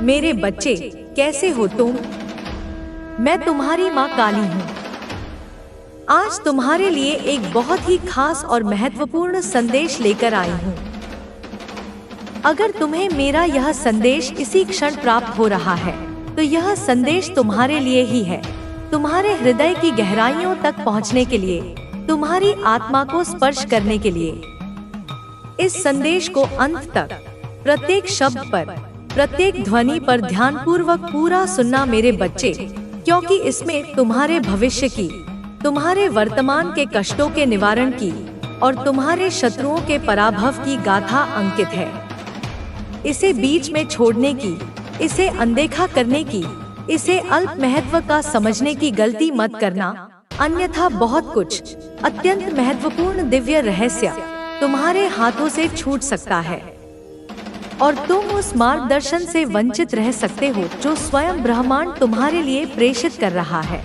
मेरे बच्चे, कैसे हो तुम? मैं तुम्हारी माँ काली हूँ। आज तुम्हारे लिए एक बहुत ही खास और महत्वपूर्ण संदेश लेकर आई हूँ। अगर तुम्हें मेरा यह संदेश इसी क्षण प्राप्त हो रहा है, तो यह संदेश तुम्हारे लिए ही है। तुम्हारे हृदय की गहराइयों तक पहुँचने के लिए, तुम्हारी आत्मा को स्पर्श करने के लिए। इस संदेश को अंत तक, प्रत्येक शब्द पर, प्रत्येक ध्वनि पर ध्यानपूर्वक पूरा सुनना मेरे बच्चे, क्योंकि इसमें तुम्हारे भविष्य की, तुम्हारे वर्तमान के कष्टों के निवारण की और तुम्हारे शत्रुओं के पराभव की गाथा अंकित है। इसे बीच में छोड़ने की, इसे अनदेखा करने की, इसे अल्प महत्व का समझने की गलती मत करना, अन्यथा बहुत कुछ अत्यंत महत्वपूर्ण दिव्य रहस्य तुम्हारे हाथों से छूट सकता है और तुम उस मार्गदर्शन से वंचित रह सकते हो जो स्वयं ब्रह्मांड तुम्हारे लिए प्रेषित कर रहा है।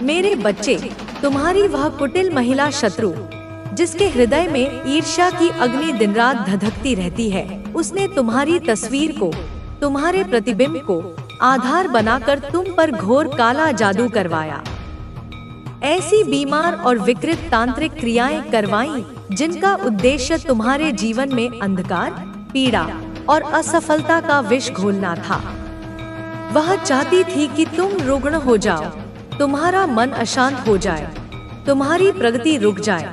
मेरे बच्चे, तुम्हारी वह कुटिल महिला शत्रु, जिसके हृदय में ईर्ष्या की अग्नि दिन रात धधकती रहती है, उसने तुम्हारी तस्वीर को, तुम्हारे प्रतिबिंब को आधार बनाकर तुम पर घोर काला जादू करवाया। ऐसी बीमार और विकृत तांत्रिक क्रियाएं करवाईं जिनका उद्देश्य तुम्हारे जीवन में अंधकार, पीड़ा और असफलता का विष घोलना था। वह चाहती थी कि तुम रुग्ण हो जाओ, तुम्हारा मन अशांत हो जाए, तुम्हारी प्रगति रुक जाए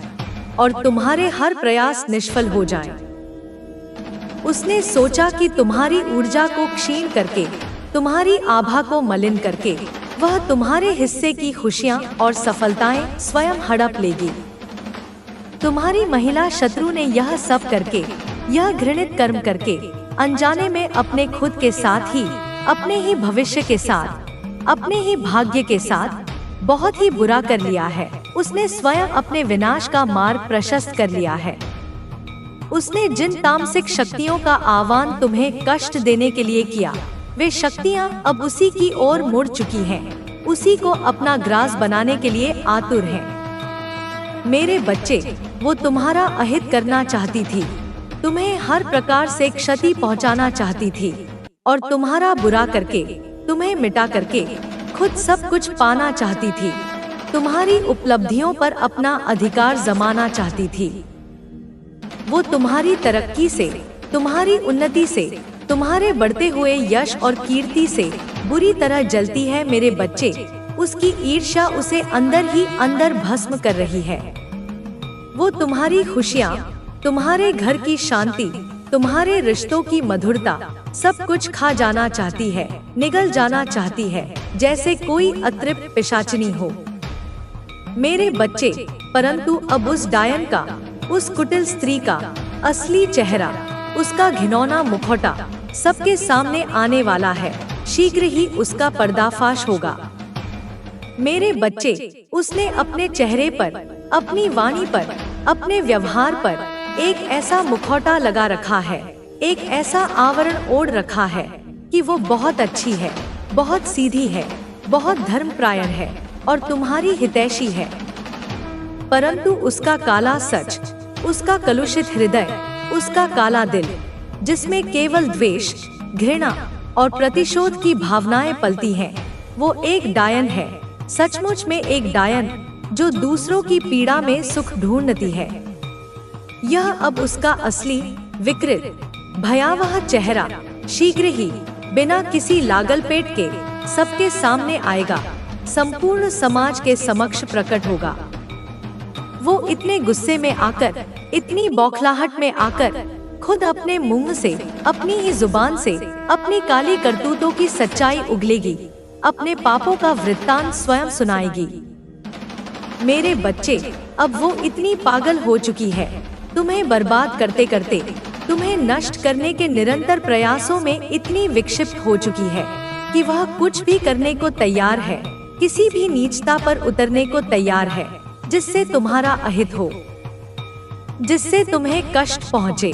और तुम्हारे हर प्रयास निष्फल हो जाए। उसने सोचा कि तुम्हारी ऊर्जा को क्षीण करके, तुम्हारी आभा को मलिन करके, वह तुम्हारे हिस्से की खुशियां और सफलताएं स्वयं हड़प लेगी। तुम्हारी महिला शत्रु ने यह सब करके, यह घृणित कर्म करके, अनजाने में अपने खुद के साथ ही, अपने ही भविष्य के साथ, अपने ही भाग्य के साथ बहुत ही बुरा कर लिया है। उसने स्वयं अपने विनाश का मार्ग प्रशस्त कर लिया है। उसने जिन तामसिक शक्तियों का आह्वान तुम्हें कष्ट देने के लिए किया, वे शक्तियां अब उसी की ओर मुड़ चुकी हैं, उसी को अपना ग्रास बनाने के लिए आतुर हैं। मेरे बच्चे, वो तुम्हारा अहित करना चाहती थी, तुम्हें हर प्रकार से क्षति पहुंचाना चाहती थी और तुम्हारा बुरा करके, तुम्हें मिटा करके खुद सब कुछ पाना चाहती थी। तुम्हारी उपलब्धियों पर अपना अधिकार जमाना चाहती थी। वो तुम्हारी तरक्की से, तुम्हारी उन्नति से, तुम्हारे बढ़ते हुए यश और कीर्ति से बुरी तरह जलती है। मेरे बच्चे, उसकी ईर्ष्या उसे अंदर ही अंदर भस्म कर रही है। वो तुम्हारी खुशियाँ, तुम्हारे घर की शांति, तुम्हारे रिश्तों की मधुरता, सब कुछ खा जाना चाहती है, निगल जाना चाहती है, जैसे कोई अतृप्त पिशाचिनी हो। मेरे बच्चे, परंतु अब उस डायन का, उस कुटिल स्त्री का असली चेहरा, उसका घिनौना मुखौटा सबके सामने आने वाला है। शीघ्र ही उसका पर्दाफाश होगा। मेरे बच्चे, उसने अपने चेहरे पर, अपनी वाणी पर, अपने व्यवहार पर एक ऐसा मुखौटा लगा रखा है, एक ऐसा आवरण ओढ़ रखा है कि वो बहुत अच्छी है, बहुत सीधी है, बहुत धर्मपरायण है और तुम्हारी हितैषी है। परंतु उसका काला सच, उसका कलुषित हृदय, उसका काला दिल, जिसमें केवल द्वेष, घृणा और प्रतिशोध की भावनाएं पलती हैं, वो एक डायन है, सचमुच में एक डायन, जो दूसरों की पीड़ा में सुख ढूंढती है। यह अब उसका असली, विकृत, भयावह चेहरा शीघ्र ही, बिना किसी लागलपेट के, सबके सामने आएगा, संपूर्ण समाज के समक्ष प्रकट होगा। वो इतने गुस्से में आकर, इतनी बौखलाहट में आकर खुद अपने मुंह से, अपनी ही जुबान से अपनी काली करतूतों की सच्चाई उगलेगी, अपने पापों का वृत्तांत स्वयं सुनाएगी। मेरे बच्चे, अब वो इतनी पागल हो चुकी है, तुम्हें बर्बाद करते करते, तुम्हें नष्ट करने के निरंतर प्रयासों में इतनी विक्षिप्त हो चुकी है कि वह कुछ भी करने को तैयार है, किसी भी नीचता पर उतरने को तैयार है जिससे तुम्हारा अहित हो, जिससे तुम्हें कष्ट पहुँचे।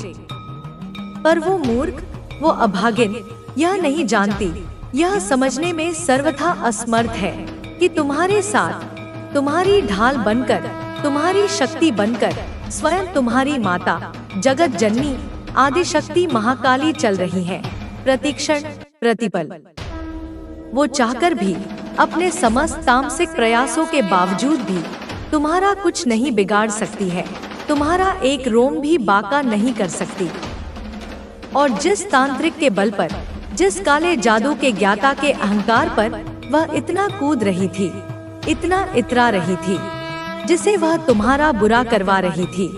पर वो मूर्ख, वो अभागिन यह नहीं जानती, यह समझने में सर्वथा असमर्थ है कि तुम्हारे साथ, तुम्हारी ढाल बनकर, तुम्हारी शक्ति बनकर स्वयं तुम्हारी माता, जगत जननी, आदिशक्ति महाकाली चल रही है। प्रतिक्षण, प्रतिपल। वो चाहकर भी, अपने समस्त तामसिक प्रयासों के बावजूद भी तुम्हारा कुछ नहीं बिगाड़ सकती है, तुम्हारा एक रोम भी बांका नहीं कर सकती। और जिस तांत्रिक के बल पर, जिस काले जादू के ज्ञाता के अहंकार पर वह इतना कूद रही थी, इतना इतरा रही थी, जिसे वह तुम्हारा बुरा करवा रही थी,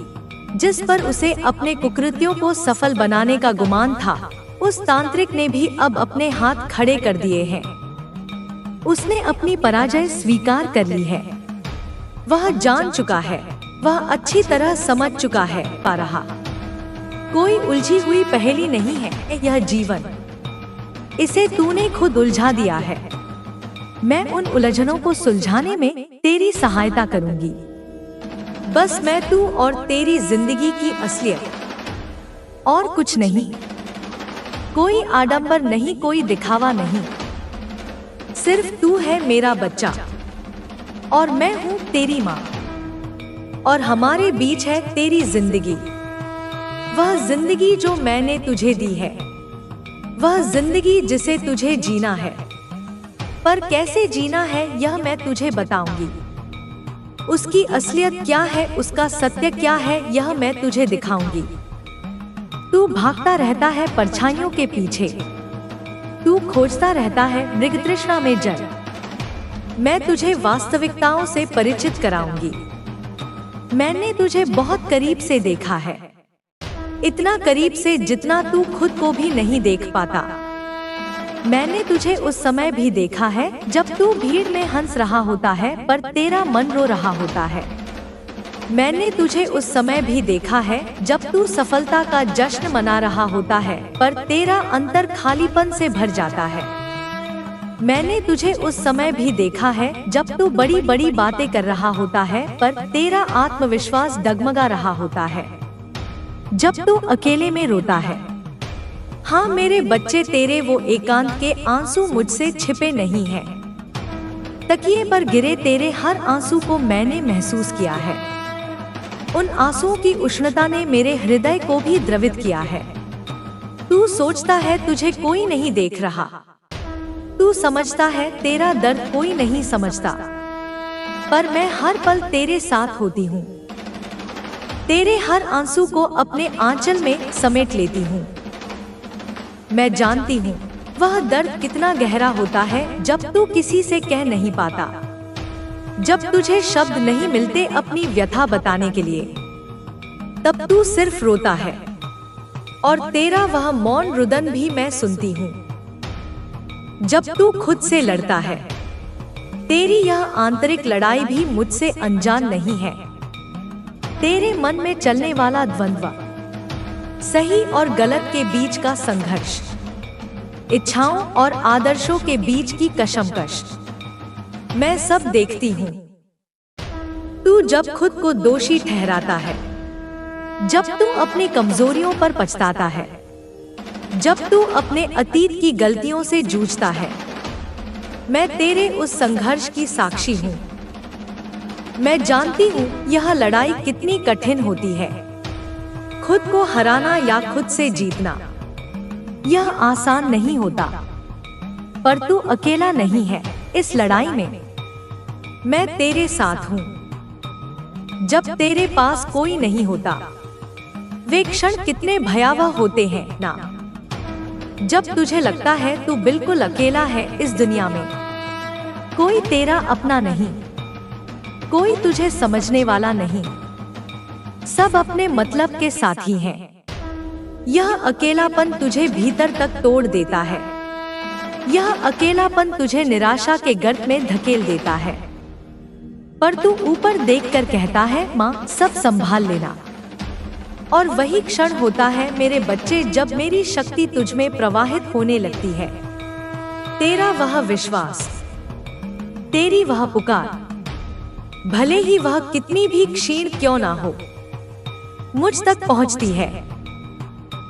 जिस पर उसे अपने कुकृत्यों को सफल बनाने का गुमान था, उस तांत्रिक ने भी अब अपने हाथ खड़े कर दिए हैं। उसने अपनी पराजय स्वीकार कर ली है। वह जान चुका है, वह अच्छी तरह समझ चुका है, पा रहा कोई उलझी हुई पहेली नहीं है यह जीवन। इसे तूने खुद उलझा दिया है। मैं उन उलझनों को सुलझाने में तेरी सहायता करूंगी। बस मैं, तू और तेरी जिंदगी की असलियत, और कुछ नहीं। कोई आडंबर नहीं, कोई दिखावा नहीं। सिर्फ तू है मेरा बच्चा और मैं हूँ तेरी माँ, और हमारे बीच है तेरी जिंदगी। वह जिंदगी जो मैंने तुझे दी है, वह जिंदगी जिसे तुझे जीना है। पर कैसे जीना है यह मैं तुझे बताऊंगी। उसकी असलियत क्या है, उसका सत्य क्या है, यह मैं तुझे दिखाऊंगी। तू भागता रहता है परछाइयों के पीछे, तू खोजता रहता है मृग तृष्णा में जल। मैं तुझे वास्तविकताओं से परिचित कराऊंगी। मैंने तुझे बहुत करीब से देखा है, इतना करीब से जितना तू खुद को भी नहीं देख पाता। मैंने तुझे उस समय भी देखा है जब तू भीड़ में हंस रहा होता है पर तेरा मन रो रहा होता है। मैंने तुझे उस समय भी देखा है जब तू सफलता का जश्न मना रहा होता है पर तेरा अंतर खालीपन से भर जाता है। मैंने तुझे उस समय भी देखा है जब तू बड़ी बड़ी बातें कर रहा होता है पर तेरा आत्मविश्वास डगमगा रहा होता है, जब तू अकेले में रोता है। हाँ मेरे बच्चे, तेरे वो एकांत के आंसू मुझसे छिपे नहीं हैं। तकिए पर गिरे तेरे हर आंसू को मैंने महसूस किया है। उन आंसुओं की उष्णता ने मेरे हृदय को भी द्रवित किया है। तू सोचता है तुझे कोई नहीं देख रहा, तू समझता है तेरा दर्द कोई नहीं समझता, पर मैं हर पल तेरे साथ होती हूँ। तेरे हर आंसू को अपने आंचल में समेट लेती हूँ। मैं जानती हूँ वह दर्द कितना गहरा होता है जब तू किसी से कह नहीं पाता, जब तुझे शब्द नहीं मिलते अपनी व्यथा बताने के लिए। तब तू सिर्फ रोता है और तेरा वह मौन रुदन भी मैं सुनती हूँ। जब तू खुद से लड़ता है, तेरी यह आंतरिक लड़ाई भी मुझसे अनजान नहीं है। तेरे मन में चलने वाला द्वंद्व, सही और गलत के बीच का संघर्ष, इच्छाओं और आदर्शों के बीच की कशमकश, मैं सब देखती हूँ। तू जब खुद को दोषी ठहराता है, जब तू अपनी कमजोरियों पर पछताता है, जब तू अपने अतीत की गलतियों से जूझता है, मैं तेरे उस संघर्ष की साक्षी हूँ। मैं जानती हूँ यह लड़ाई कितनी कठिन होती है। खुद को हराना या खुद से जीतना, यह आसान नहीं होता। पर तू अकेला नहीं है इस लड़ाई में। मैं तेरे साथ हूँ। जब तेरे पास कोई नहीं होता, वे क्षण कितने भयावह होते हैं ना। जब तुझे लगता है तू बिल्कुल अकेला है इस दुनिया में, कोई तेरा अपना नहीं, कोई तुझे समझने वाला नहीं, सब अपने मतलब के साथी हैं। यह अकेलापन तुझे भीतर तक तोड़ देता है। यह अकेलापन तुझे निराशा के गर्त में धकेल देता है। पर तू ऊपर देखकर कहता है, माँ सब संभाल लेना। और वही क्षण होता है मेरे बच्चे जब मेरी शक्ति तुझ में प्रवाहित होने लगती है। तेरा वह विश्वास, तेरी वह पुकार, भले ही वह कितनी भी क्षीण क्यों ना हो, मुझ तक पहुंचती है।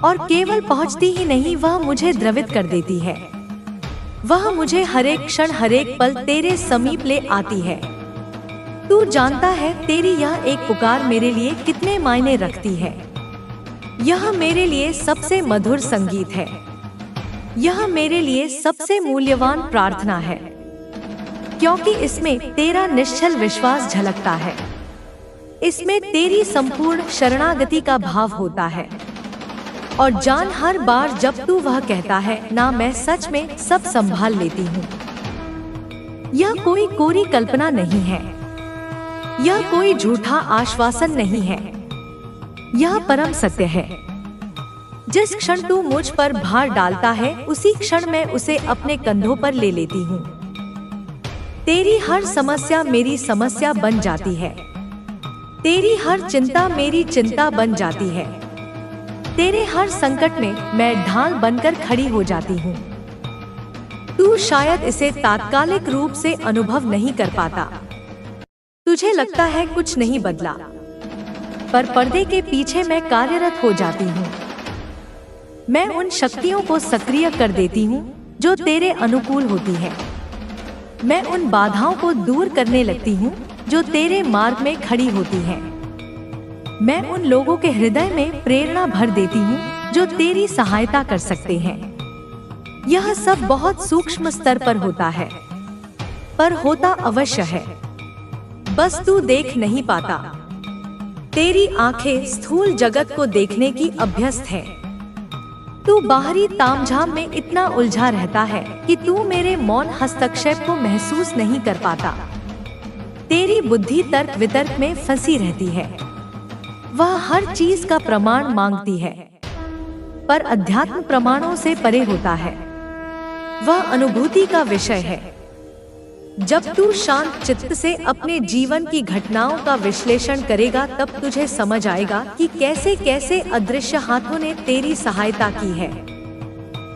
और केवल पहुंचती ही नहीं, वह मुझे द्रवित कर देती है। वह मुझे हरेक क्षण हरेक पल तेरे समीप ले आती है। तू जानता है तेरी यह एक पुकार मेरे लिए कितने मायने रखती है। यह मेरे लिए सबसे मधुर संगीत है। यह मेरे लिए सबसे मूल्यवान प्रार्थना है, क्योंकि इसमें तेरा निश्चल विश्वास झलकता है। इसमें तेरी संपूर्ण शरणागति का भाव होता है। और जान, हर बार जब तू वह कहता है ना, मैं सच में सब संभाल लेती हूँ। यह कोई कोरी कल्पना नहीं है, यह कोई झूठा आश्वासन नहीं है, यह परम सत्य है। जिस क्षण तू मुझ पर भार डालता है, उसी क्षण मैं उसे अपने कंधों पर ले लेती हूँ। तेरी हर समस्या मेरी समस्या बन जाती है, तेरी हर चिंता मेरी चिंता बन जाती है। तेरे हर संकट में मैं ढाल बनकर खड़ी हो जाती हूँ। तू शायद इसे तात्कालिक रूप से अनुभव नहीं कर पाता। तुझे लगता है कुछ नहीं बदला, पर पर्दे के पीछे मैं कार्यरत हो जाती हूँ। मैं उन शक्तियों को सक्रिय कर देती हूँ जो तेरे अनुकूल होती है। मैं उन बाधाओं को दूर करने लगती हूँ जो तेरे मार्ग में खड़ी होती हैं। मैं उन लोगों के हृदय में प्रेरणा भर देती हूँ जो तेरी सहायता कर सकते हैं। यह सब बहुत सूक्ष्म स्तर पर होता है, पर होता अवश्य है, बस तू देख नहीं पाता। तेरी आंखें स्थूल जगत को देखने की अभ्यस्त हैं। तू बाहरी तामझाम में इतना उलझा रहता है कि तू मेरे मौन हस्तक्षेप को महसूस नहीं कर पाता। तेरी बुद्धि तर्क वितर्क में फंसी रहती है। वह हर चीज का प्रमाण मांगती है, पर अध्यात्म प्रमाणों से परे होता है। वह अनुभूति का विषय है। जब तू शांत चित्त से अपने जीवन की घटनाओं का विश्लेषण करेगा, तब तुझे समझ आएगा कि कैसे कैसे अदृश्य हाथों ने तेरी सहायता की है।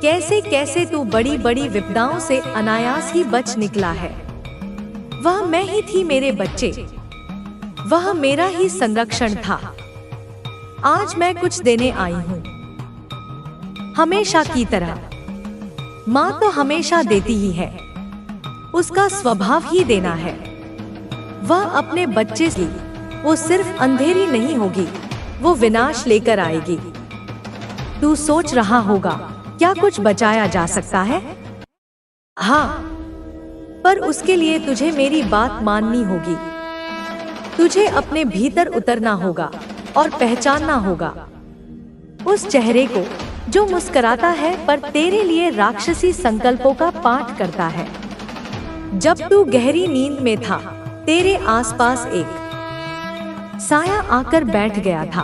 कैसे कैसे तू बड़ी बड़ी विपदाओं से अनायास ही बच निकला है। वह मैं ही थी मेरे बच्चे, वह मेरा ही संरक्षण था। आज मैं कुछ देने आई हूँ, हमेशा की तरह। माँ तो हमेशा देती ही है, उसका स्वभाव ही देना है। वह अपने बच्चे की, वो सिर्फ अंधेरी नहीं होगी, वो विनाश लेकर आएगी। तू सोच रहा होगा, क्या कुछ बचाया जा सकता है? हाँ, पर उसके लिए तुझे मेरी बात माननी होगी। तुझे अपने भीतर उतरना होगा और पहचानना होगा उस चेहरे को जो मुस्कुराता है पर तेरे लिए राक्षसी संकल्पों का पाठ करता है। जब तू गहरी नींद में था, तेरे आसपास एक साया आकर बैठ गया था।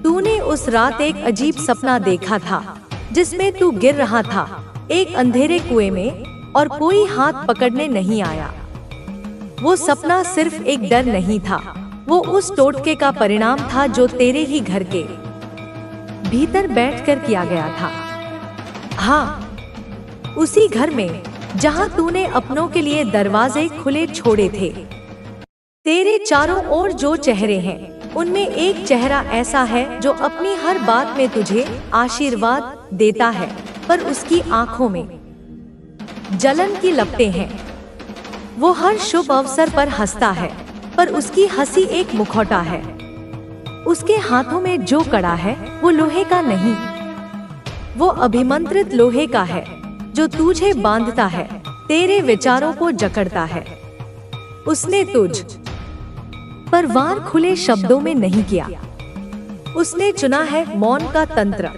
तूने उस रात एक अजीब सपना देखा था, जिसमें तू गिर रहा था एक अंधेरे कुएं में और कोई हाथ पकड़ने नहीं आया। वो सपना सिर्फ एक डर नहीं था, वो उस टोटके का परिणाम था जो तेरे ही घर के भीतर बैठकर किया गया था। हाँ, उसी घर में जहां तूने अपनों के लिए दरवाजे खुले छोड़े थे। तेरे चारों ओर जो चेहरे हैं, उनमें एक चेहरा ऐसा है जो अपनी हर बात में तुझे आशीर्वाद देता है, पर उसकी आंखों में जलन की लपटें हैं। वो हर शुभ अवसर पर हंसता है, पर उसकी हंसी एक मुखौटा है। उसके हाथों में जो कड़ा है, वो लोहे का नहीं, वो अभिमंत्रित लोहे का है, जो तुझे बांधता है, तेरे विचारों को जकड़ता है। उसने तुझ पर वार खुले शब्दों में नहीं किया, उसने चुना है मौन का तंत्र।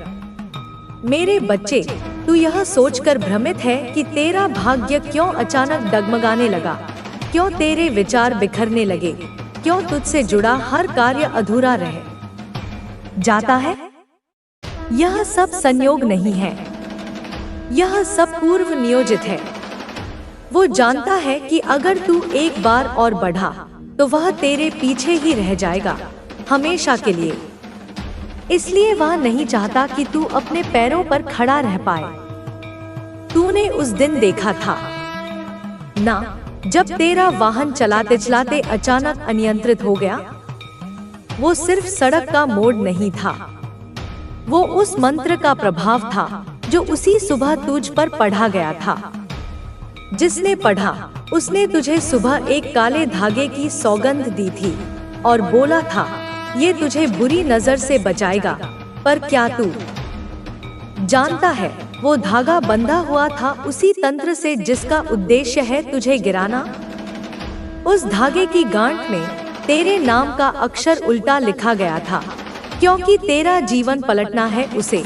मेरे बच्चे, तू यह सोचकर भ्रमित है कि तेरा भाग्य क्यों अचानक डगमगाने लगा, क्यों तेरे विचार बिखरने लगे, क्यों तुझसे जुड़ा हर कार्य अधूरा रह जाता है। यह सब संयोग नहीं है, यह सब पूर्व नियोजित है। वो जानता है कि अगर तू एक बार और बढ़ा तो वह तेरे पीछे ही रह जाएगा, हमेशा के लिए। इसलिए वह नहीं चाहता कि तू अपने पैरों पर खड़ा रह पाए। तूने उस दिन देखा था ना, जब तेरा वाहन चलाते चलाते अचानक अनियंत्रित हो गया। वो सिर्फ सड़क का मोड़ नहीं था, वो उस मंत्र का प्रभाव था जो उसी सुबह तुझ पर पढ़ा गया था। जिसने पढ़ा, उसने तुझे सुबह एक काले धागे की सौगंध दी थी और बोला था, ये तुझे बुरी नजर से बचाएगा। पर क्या तू जानता है, वो धागा बंधा हुआ था उसी तंत्र से जिसका उद्देश्य है तुझे गिराना। उस धागे की गांठ में तेरे नाम का अक्षर उल्टा लिखा गया था, क्योंकि तेरा जीवन पलटना है उसे।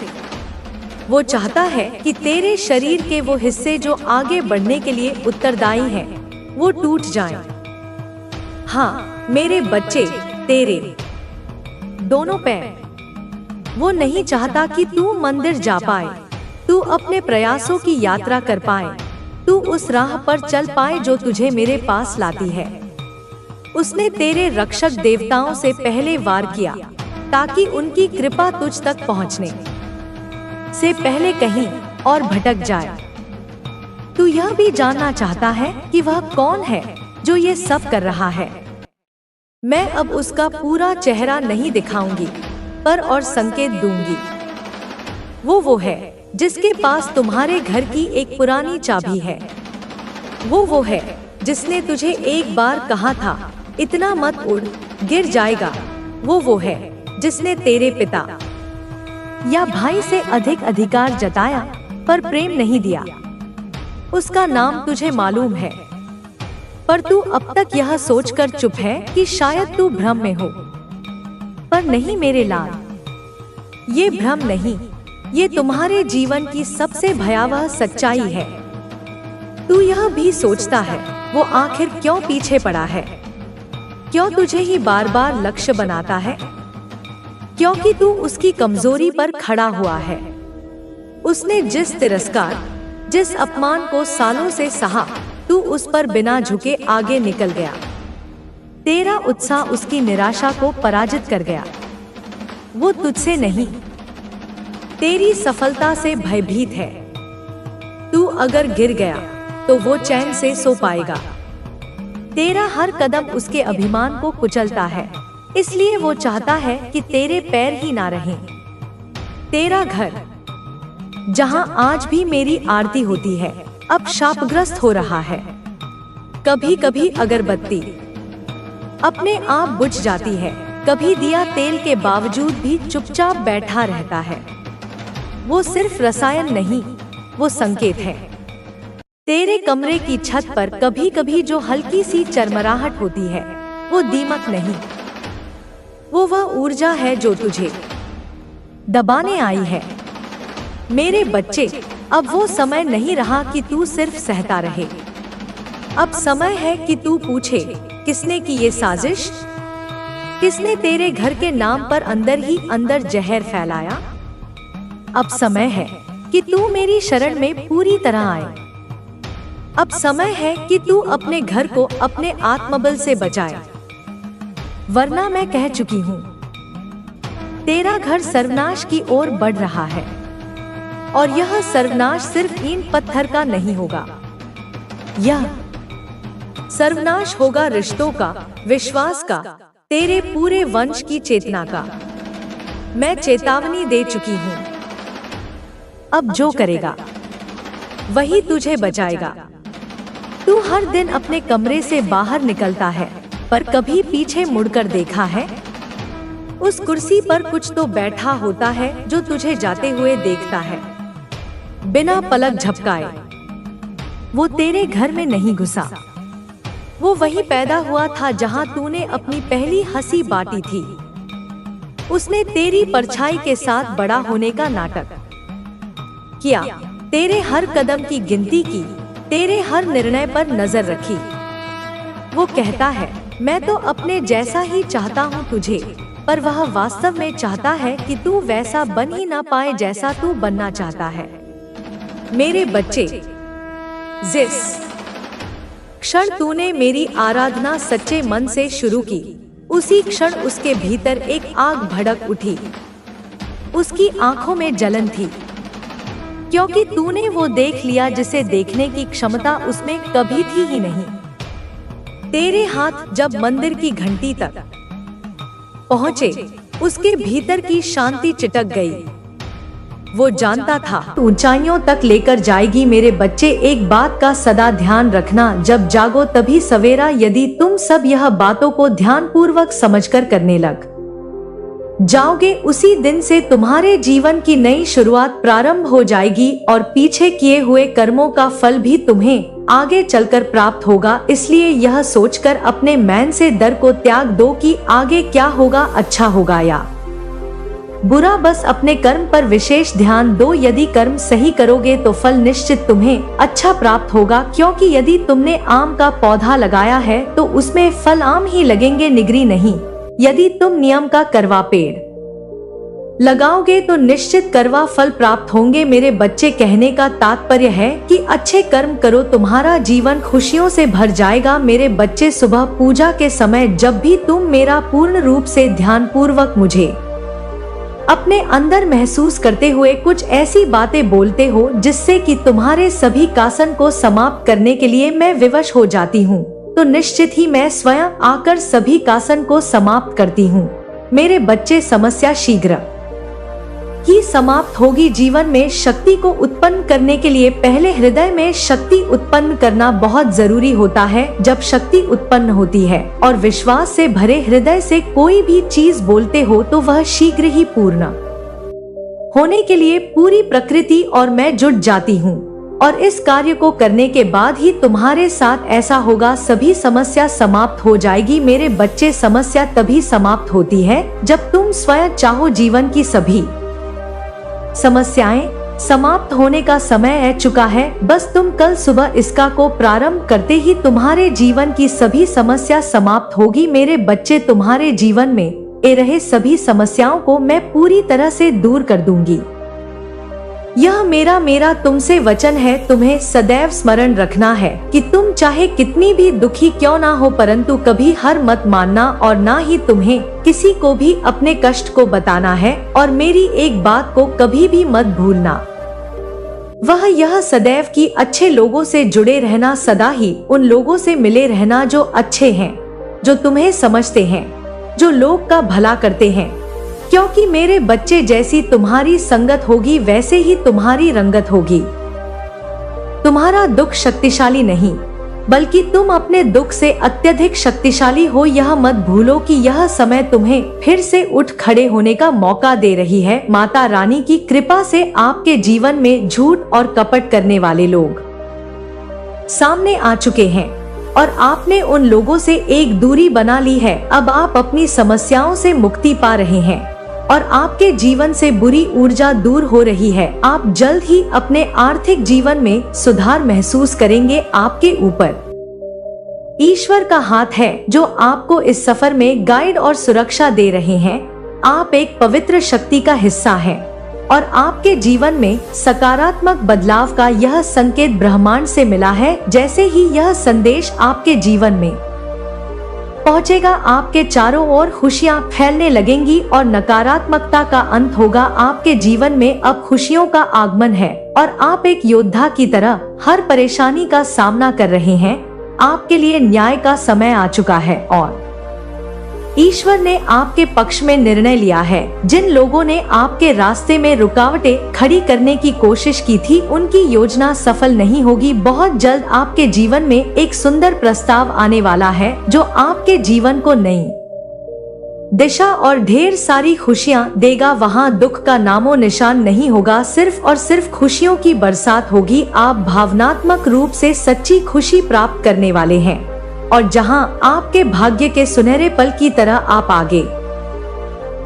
वो चाहता है कि तेरे शरीर के वो हिस्से जो आगे बढ़ने के लिए उत्तरदायी हैं, वो टूट जाएं। हाँ मेरे बच्चे, तेरे दोनों पैर। वो नहीं चाहता कि तू मंदिर जा पाए, तू अपने प्रयासों की यात्रा कर पाए, तू उस राह पर चल पाए जो तुझे मेरे पास लाती है। उसने तेरे रक्षक देवताओं से पहले वार किया ताकि उनकी कृपा तुझ तक पहुंचने से पहले कहीं और भटक जाए। तू यह भी जानना चाहता है कि वह कौन है जो ये सब कर रहा है। मैं अब उसका पूरा चेहरा नहीं दिखाऊंगी, पर और संकेत दूंगी। वो है जिसके पास तुम्हारे घर की एक पुरानी चाबी है। वो है जिसने तुझे एक बार कहा था, इतना मत उड़, गिर जाएगा। वो है जिसने तेरे पिता या भाई से अधिक अधिकार जताया पर प्रेम नहीं दिया। उसका नाम तुझे मालूम है, पर तू अब तक यह सोचकर चुप है कि शायद तू भ्रम में हो। पर नहीं मेरे लाल, ये भ्रम नहीं, ये तुम्हारे जीवन की सबसे भयावह सच्चाई है। तू यह भी सोचता है वो आखिर क्यों पीछे पड़ा है, क्यों तुझे ही बार बार लक्ष्य बनाता है, क्योंकि तू उसकी कमजोरी पर खड़ा हुआ है। उसने जिस तिरस्कार, जिस अपमान को सालों से सहा, तू उस पर बिना झुके आगे निकल गया। तेरा उत्साह उसकी निराशा को पराजित कर गया। वो तुझसे नहीं, तेरी सफलता से भयभीत है। तू अगर गिर गया तो वो चैन से सो पाएगा। तेरा हर कदम उसके अभिमान को कुचलता है, इसलिए वो चाहता है कि तेरे पैर ही ना रहें। तेरा घर, जहां आज भी मेरी आरती होती है, अब शापग्रस्त हो रहा है। कभी कभी अगरबत्ती अपने आप बुझ जाती है, कभी दिया तेल के बावजूद भी चुपचाप बैठा रहता है। वो सिर्फ रसायन नहीं, वो संकेत है। तेरे कमरे की छत पर कभी कभी जो हल्की सी चरमराहट होती है, वो दीमक नहीं, वो वह ऊर्जा है जो तुझे दबाने आई है। मेरे बच्चे, अब वो समय नहीं रहा कि तू सिर्फ सहता रहे। अब समय है कि तू पूछे, किसने की ये साजिश? किसने तेरे घर के नाम पर अंदर ही अंदर जहर फैलाया? अब समय है कि तू मेरी शरण में पूरी तरह आए। अब समय है कि तू अपने घर को अपने आत्मबल से बचाए, वरना मैं कह चुकी हूँ, तेरा घर सर्वनाश की ओर बढ़ रहा है। और यह सर्वनाश सिर्फ ईंट पत्थर का नहीं होगा, यह सर्वनाश होगा रिश्तों का, विश्वास का, तेरे पूरे वंश की चेतना का। मैं चेतावनी दे चुकी हूँ। अब जो करेगा वही तुझे बचाएगा। तू हर दिन अपने कमरे से बाहर निकलता है, पर कभी पीछे मुड़कर देखा है? उस कुर्सी पर कुछ तो बैठा होता है जो तुझे जाते हुए देखता है, बिना पलक झपकाए। वो तेरे घर में नहीं घुसा, वो वहीं पैदा हुआ था जहां तूने अपनी पहली हंसी बांटी थी। उसने तेरी परछाई के साथ बड़ा होने का नाटक किया, तेरे हर कदम की गिनती की, तेरे हर निर्णय पर नजर रखी। वो कहता है, मैं तो अपने जैसा ही चाहता हूँ तुझे, पर वह वास्तव में चाहता है कि तू वैसा बन ही ना पाए जैसा तू बनना चाहता है। मेरे बच्चे, जिस क्षण तूने मेरी आराधना सच्चे मन से शुरू की, उसी क्षण उसके भीतर एक आग भड़क उठी। उसकी आंखों में जलन थी, क्योंकि तूने वो देख लिया जिसे देखने की क्षमता उसमें कभी थी ही नहीं। तेरे हाथ जब मंदिर की घंटी तक पहुंचे, उसके भीतर की शांति चिटक गई। वो जानता था ऊंचाइयों तक लेकर जाएगी। मेरे बच्चे, एक बात का सदा ध्यान रखना, जब जागो तभी सवेरा। यदि तुम सब यह बातों को ध्यानपूर्वक समझकर करने लग जाओगे उसी दिन से तुम्हारे जीवन की नई शुरुआत प्रारंभ हो जाएगी और पीछे किए हुए कर्मों का फल भी तुम्हें आगे चलकर प्राप्त होगा। इसलिए यह सोचकर अपने मन से डर को त्याग दो कि आगे क्या होगा, अच्छा होगा या बुरा। बस अपने कर्म पर विशेष ध्यान दो। यदि कर्म सही करोगे तो फल निश्चित तुम्हें अच्छा प्राप्त होगा, क्योंकि यदि तुमने आम का पौधा लगाया है तो उसमें फल आम ही लगेंगे, निगरी नहीं। यदि तुम नियम का करवा पेड़ लगाओगे तो निश्चित करवा फल प्राप्त होंगे। मेरे बच्चे, कहने का तात्पर्य है कि अच्छे कर्म करो, तुम्हारा जीवन खुशियों से भर जाएगा। मेरे बच्चे, सुबह पूजा के समय जब भी तुम मेरा पूर्ण रूप से ध्यान पूर्वक मुझे अपने अंदर महसूस करते हुए कुछ ऐसी बातें बोलते हो जिससे कि तुम्हारे सभी कासन को समाप्त करने के लिए मैं विवश हो जाती हूँ, तो निश्चित ही मैं स्वयं आकर सभी कासन को समाप्त करती हूँ। मेरे बच्चे, समस्या शीघ्र ही समाप्त होगी। जीवन में शक्ति को उत्पन्न करने के लिए पहले हृदय में शक्ति उत्पन्न करना बहुत जरूरी होता है। जब शक्ति उत्पन्न होती है और विश्वास से भरे हृदय से कोई भी चीज बोलते हो तो वह शीघ्र ही पूर्ण होने के लिए पूरी प्रकृति और मैं जुट जाती हूँ, और इस कार्य को करने के बाद ही तुम्हारे साथ ऐसा होगा, सभी समस्या समाप्त हो जाएगी। मेरे बच्चे, समस्या तभी समाप्त होती है जब तुम स्वयं चाहो। जीवन की सभी समस्याएं समाप्त होने का समय आ चुका है। बस तुम कल सुबह इसका को प्रारंभ करते ही तुम्हारे जीवन की सभी समस्या समाप्त होगी। मेरे बच्चे, तुम्हारे जीवन में ए रहे सभी समस्याओं को मैं पूरी तरह से दूर कर दूंगी। यह मेरा तुमसे वचन है। तुम्हें सदैव स्मरण रखना है कि तुम चाहे कितनी भी दुखी क्यों ना हो, परंतु कभी हार मत मानना और ना ही तुम्हें किसी को भी अपने कष्ट को बताना है। और मेरी एक बात को कभी भी मत भूलना, वह यह सदैव कि अच्छे लोगों से जुड़े रहना, सदा ही उन लोगों से मिले रहना जो अच्छे हैं, जो तुम्हें समझते हैं, जो लोग का भला करते हैं। क्योंकि मेरे बच्चे, जैसी तुम्हारी संगत होगी वैसे ही तुम्हारी रंगत होगी। तुम्हारा दुख शक्तिशाली नहीं, बल्कि तुम अपने दुख से अत्यधिक शक्तिशाली हो। यह मत भूलो कि यह समय तुम्हें फिर से उठ खड़े होने का मौका दे रही है। माता रानी की कृपा से आपके जीवन में झूठ और कपट करने वाले लोग सामने आ चुके हैं और आपने उन लोगों से एक दूरी बना ली है। अब आप अपनी समस्याओं से मुक्ति पा रहे हैं और आपके जीवन से बुरी ऊर्जा दूर हो रही है। आप जल्द ही अपने आर्थिक जीवन में सुधार महसूस करेंगे। आपके ऊपर ईश्वर का हाथ है जो आपको इस सफर में गाइड और सुरक्षा दे रहे हैं। आप एक पवित्र शक्ति का हिस्सा हैं और आपके जीवन में सकारात्मक बदलाव का यह संकेत ब्रह्मांड से मिला है। जैसे ही यह संदेश आपके जीवन में पहुंचेगा, आपके चारों ओर खुशियां फैलने लगेंगी और नकारात्मकता का अंत होगा। आपके जीवन में अब खुशियों का आगमन है और आप एक योद्धा की तरह हर परेशानी का सामना कर रहे हैं। आपके लिए न्याय का समय आ चुका है और ईश्वर ने आपके पक्ष में निर्णय लिया है। जिन लोगों ने आपके रास्ते में रुकावटें खड़ी करने की कोशिश की थी, उनकी योजना सफल नहीं होगी। बहुत जल्द आपके जीवन में एक सुंदर प्रस्ताव आने वाला है जो आपके जीवन को नई दिशा और ढेर सारी खुशियां देगा। वहां दुख का नामो निशान नहीं होगा, सिर्फ और सिर्फ खुशियों की बरसात होगी। आप भावनात्मक रूप से सच्ची खुशी प्राप्त करने वाले हैं और जहां आपके भाग्य के सुनहरे पल की तरह आप आगे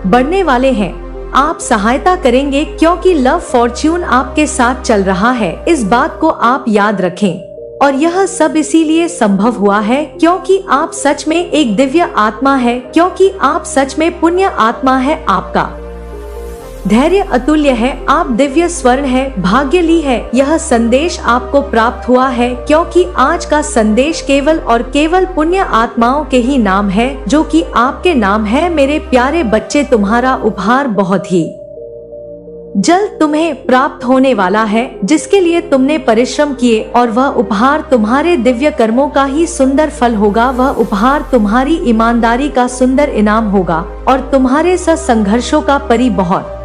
बढ़ने वाले हैं, आप सहायता करेंगे क्योंकि लव फॉर्च्यून आपके साथ चल रहा है। इस बात को आप याद रखें और यह सब इसीलिए संभव हुआ है क्योंकि आप सच में एक दिव्य आत्मा है, क्योंकि आप सच में पुण्य आत्मा है। आपका धैर्य अतुल्य है, आप दिव्य स्वर्ण है, भाग्यली है। यह संदेश आपको प्राप्त हुआ है क्योंकि आज का संदेश केवल और केवल पुण्य आत्माओं के ही नाम है, जो कि आपके नाम है। मेरे प्यारे बच्चे, तुम्हारा उपहार बहुत ही जल्द तुम्हें प्राप्त होने वाला है, जिसके लिए तुमने परिश्रम किए, और वह उपहार तुम्हारे दिव्य कर्मों का ही सुंदर फल होगा। वह उपहार तुम्हारी ईमानदारी का सुंदर इनाम होगा और तुम्हारे संघर्षों का परी बहुत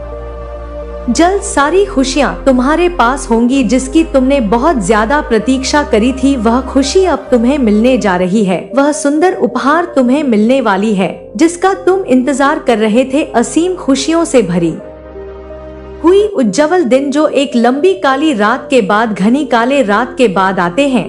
जल्द सारी खुशियाँ तुम्हारे पास होंगी जिसकी तुमने बहुत ज्यादा प्रतीक्षा करी थी। वह खुशी अब तुम्हें मिलने जा रही है। वह सुंदर उपहार तुम्हें मिलने वाली है जिसका तुम इंतजार कर रहे थे। असीम खुशियों से भरी हुई उज्जवल दिन जो एक लंबी काली रात के बाद, घनी काले रात के बाद आते हैं।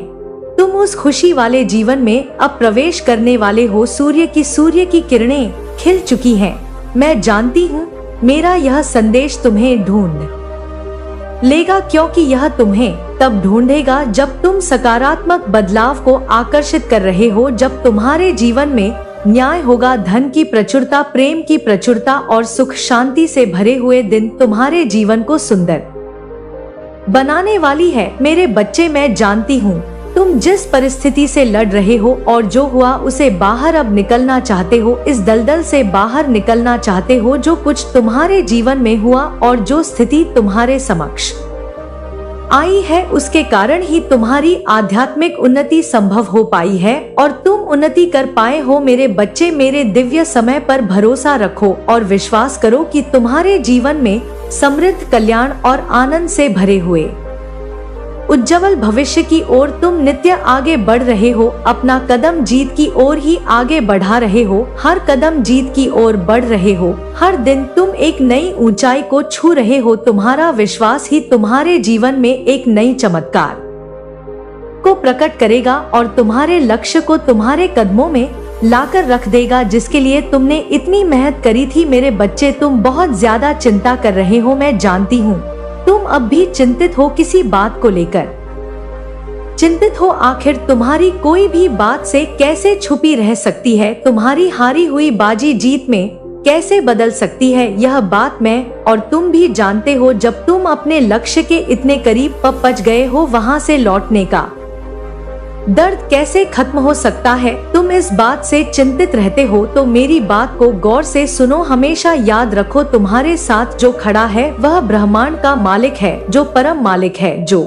तुम उस खुशी वाले जीवन में अब प्रवेश करने वाले हो। सूर्य की किरणें खिल चुकी हैं। मैं जानती हूँ मेरा यह संदेश तुम्हें ढूंढ लेगा, क्योंकि यह तुम्हें तब ढूंढेगा जब तुम सकारात्मक बदलाव को आकर्षित कर रहे हो, जब तुम्हारे जीवन में न्याय होगा, धन की प्रचुरता, प्रेम की प्रचुरता और सुख शांति से भरे हुए दिन तुम्हारे जीवन को सुंदर बनाने वाली है। मेरे बच्चे, मैं जानती हूँ तुम जिस परिस्थिति से लड़ रहे हो और जो हुआ उसे बाहर अब निकलना चाहते हो। इस दलदल से बाहर निकलना चाहते हो। जो कुछ तुम्हारे जीवन में हुआ और जो स्थिति तुम्हारे समक्ष आई है उसके कारण ही तुम्हारी आध्यात्मिक उन्नति संभव हो पाई है और तुम उन्नति कर पाए हो। मेरे बच्चे, मेरे दिव्य समय पर भरोसा रखो और विश्वास करो कि तुम्हारे जीवन में समृद्ध, कल्याण और आनंद से भरे हुए उज्जवल भविष्य की ओर तुम नित्य आगे बढ़ रहे हो। अपना कदम जीत की ओर ही आगे बढ़ा रहे हो। हर कदम जीत की ओर बढ़ रहे हो। हर दिन तुम एक नई ऊंचाई को छू रहे हो। तुम्हारा विश्वास ही तुम्हारे जीवन में एक नई चमत्कार को प्रकट करेगा और तुम्हारे लक्ष्य को तुम्हारे कदमों में लाकर रख देगा, जिसके लिए तुमने इतनी मेहनत करी थी। मेरे बच्चे, तुम बहुत ज्यादा चिंता कर रहे हो। मैं जानती हूँ तुम अब भी चिंतित हो, किसी बात को लेकर चिंतित हो। आखिर तुम्हारी कोई भी बात से कैसे छुपी रह सकती है? तुम्हारी हारी हुई बाजी जीत में कैसे बदल सकती है? यह बात मैं और तुम भी जानते हो। जब तुम अपने लक्ष्य के इतने करीब पहुंच गए हो, वहां से लौटने का दर्द कैसे खत्म हो सकता है? तुम इस बात से चिंतित रहते हो तो मेरी बात को गौर से सुनो। हमेशा याद रखो, तुम्हारे साथ जो खड़ा है वह ब्रह्मांड का मालिक है, जो परम मालिक है, जो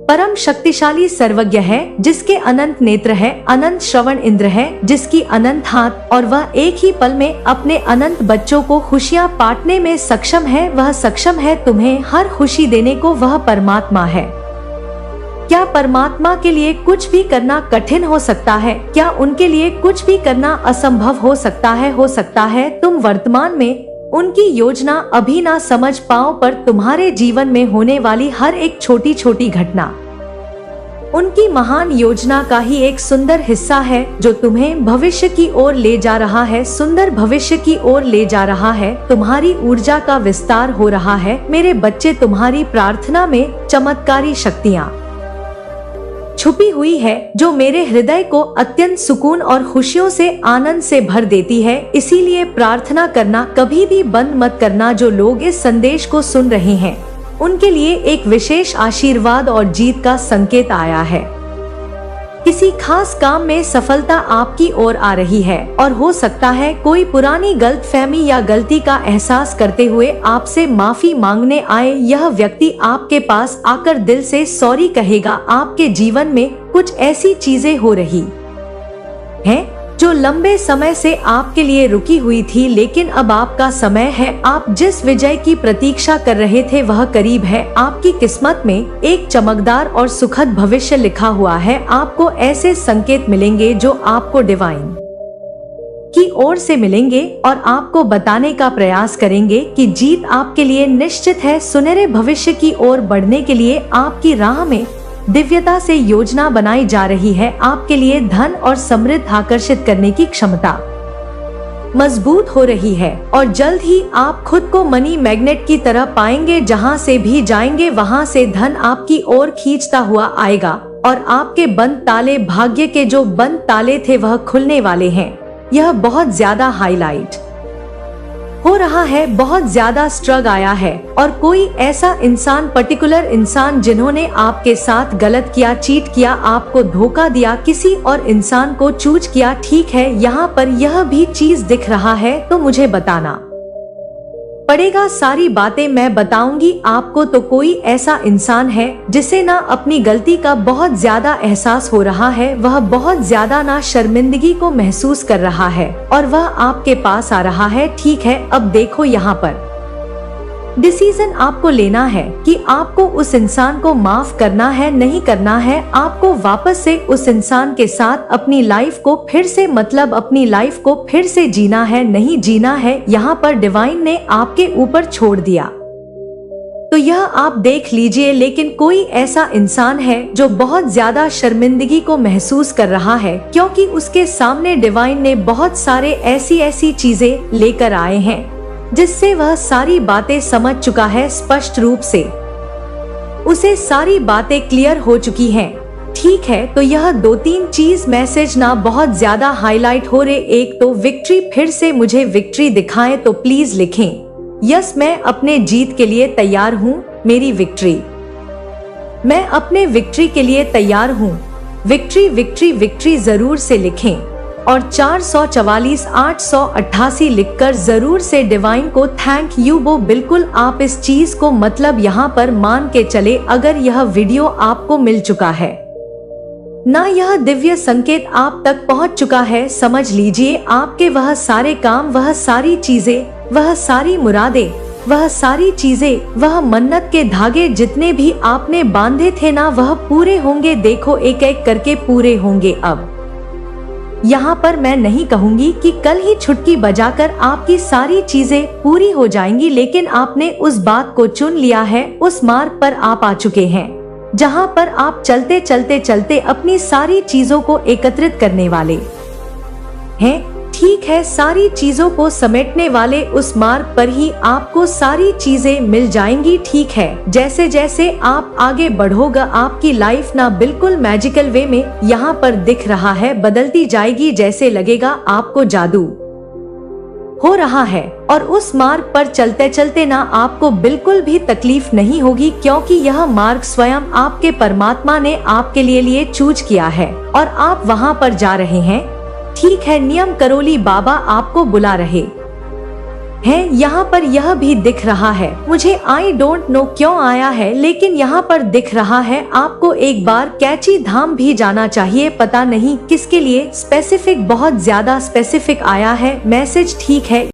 परम शक्तिशाली सर्वज्ञ है, जिसके अनंत नेत्र है, अनंत श्रवण इंद्र है, जिसकी अनंत हाथ, और वह एक ही पल में अपने अनंत बच्चों को खुशियां बांटने में सक्षम है। वह सक्षम है तुम्हें हर खुशी देने को। वह परमात्मा है। क्या परमात्मा के लिए कुछ भी करना कठिन हो सकता है? क्या उनके लिए कुछ भी करना असंभव हो सकता है? हो सकता है तुम वर्तमान में उनकी योजना अभी ना समझ पाओ, पर तुम्हारे जीवन में होने वाली हर एक छोटी छोटी घटना उनकी महान योजना का ही एक सुंदर हिस्सा है, जो तुम्हें भविष्य की ओर ले जा रहा है, सुंदर भविष्य की ओर ले जा रहा है। तुम्हारी ऊर्जा का विस्तार हो रहा है। मेरे बच्चे, तुम्हारी प्रार्थना में चमत्कारी शक्तियाँ छुपी हुई है, जो मेरे हृदय को अत्यंत सुकून और खुशियों से, आनंद से भर देती है। इसीलिए प्रार्थना करना कभी भी बंद मत करना। जो लोग इस संदेश को सुन रहे हैं उनके लिए एक विशेष आशीर्वाद और जीत का संकेत आया है। किसी खास काम में सफलता आपकी ओर आ रही है और हो सकता है कोई पुरानी गलतफहमी या गलती का एहसास करते हुए आपसे माफी मांगने आए। यह व्यक्ति आपके पास आकर दिल से सॉरी कहेगा। आपके जीवन में कुछ ऐसी चीजें हो रही हैं जो लंबे समय से आपके लिए रुकी हुई थी, लेकिन अब आपका समय है। आप जिस विजय की प्रतीक्षा कर रहे थे वह करीब है। आपकी किस्मत में एक चमकदार और सुखद भविष्य लिखा हुआ है। आपको ऐसे संकेत मिलेंगे जो आपको डिवाइन की ओर से मिलेंगे और आपको बताने का प्रयास करेंगे कि जीत आपके लिए निश्चित है। सुनहरे भविष्य की ओर बढ़ने के लिए आपकी राह में दिव्यता से योजना बनाई जा रही है। आपके लिए धन और समृद्धि आकर्षित करने की क्षमता मजबूत हो रही है और जल्द ही आप खुद को मनी मैग्नेट की तरह पाएंगे। जहां से भी जाएंगे वहां से धन आपकी ओर खींचता हुआ आएगा और आपके बंद ताले, भाग्य के जो बंद ताले थे वह खुलने वाले हैं। यह बहुत ज्यादा हाईलाइट हो रहा है, बहुत ज्यादा स्ट्रग आया है और कोई ऐसा इंसान, पर्टिकुलर इंसान जिन्होंने आपके साथ गलत किया, चीट किया, आपको धोखा दिया, किसी और इंसान को चूज किया। ठीक है, यहाँ पर यह भी चीज दिख रहा है तो मुझे बताना पड़ेगा। सारी बातें मैं बताऊंगी आपको। तो कोई ऐसा इंसान है जिसे ना अपनी गलती का बहुत ज्यादा एहसास हो रहा है, वह बहुत ज्यादा ना शर्मिंदगी को महसूस कर रहा है और वह आपके पास आ रहा है। ठीक है, अब देखो यहाँ पर डिसीजन आपको लेना है कि आपको उस इंसान को माफ करना है नहीं करना है। आपको वापस से उस इंसान के साथ अपनी लाइफ को फिर से अपनी लाइफ को फिर से जीना है नहीं जीना है। यहाँ पर डिवाइन ने आपके ऊपर छोड़ दिया। तो यह आप देख लीजिए, लेकिन कोई ऐसा इंसान है जो बहुत ज्यादा शर्मिंदगी को महसूस कर रहा है, क्योंकि उसके सामने डिवाइन ने बहुत सारे ऐसी चीजें लेकर आए हैं जिससे वह सारी बातें समझ चुका है। स्पष्ट रूप से उसे सारी बातें क्लियर हो चुकी हैं। ठीक है, तो यह 2-3 चीज मैसेज ना बहुत ज्यादा हाईलाइट हो रहे। एक तो विक्ट्री, फिर से मुझे विक्ट्री दिखाएं तो प्लीज लिखें यस मैं अपने जीत के लिए तैयार हूँ। मेरी विक्ट्री, मैं अपने विक्ट्री के लिए तैयार हूँ। विक्ट्री विक्ट्री विक्ट्री जरूर से लिखें और 444-888 लिखकर जरूर से डिवाइन को थैंक यू। वो बिल्कुल आप इस चीज को यहाँ पर मान के चले, अगर यह वीडियो आपको मिल चुका है ना, यह दिव्य संकेत आप तक पहुंच चुका है, समझ लीजिए आपके वह सारे काम, वह सारी चीजें, वह सारी मुरादें, वह सारी चीजें, वह मन्नत के धागे जितने भी आपने बांधे थे ना, वह पूरे होंगे। देखो एक एक करके पूरे होंगे। अब यहाँ पर मैं नहीं कहूंगी कि कल ही छुटकी बजाकर आपकी सारी चीजें पूरी हो जाएंगी, लेकिन आपने उस बात को चुन लिया है। उस मार्ग पर आप आ चुके हैं जहाँ पर आप चलते चलते अपनी सारी चीजों को एकत्रित करने वाले हैं। ठीक है, सारी चीजों को समेटने वाले उस मार्ग पर ही आपको सारी चीजें मिल जाएंगी। ठीक है, जैसे जैसे आप आगे बढ़ोगे आपकी लाइफ ना बिल्कुल मैजिकल वे में यहाँ पर दिख रहा है बदलती जाएगी। जैसे लगेगा आपको जादू हो रहा है और उस मार्ग पर चलते चलते ना आपको बिल्कुल भी तकलीफ नहीं होगी, क्योंकि यह मार्ग स्वयं आपके परमात्मा ने आपके लिए चूज किया है और आप वहाँ पर जा रहे हैं। ठीक है, नियम करोली बाबा आपको बुला रहे हैं। यहाँ पर यह भी दिख रहा है, मुझे आई डोंट नो क्यों आया है, लेकिन यहाँ पर दिख रहा है आपको एक बार कैची धाम भी जाना चाहिए। पता नहीं किसके लिए स्पेसिफिक, बहुत ज्यादा स्पेसिफिक आया है मैसेज। ठीक है।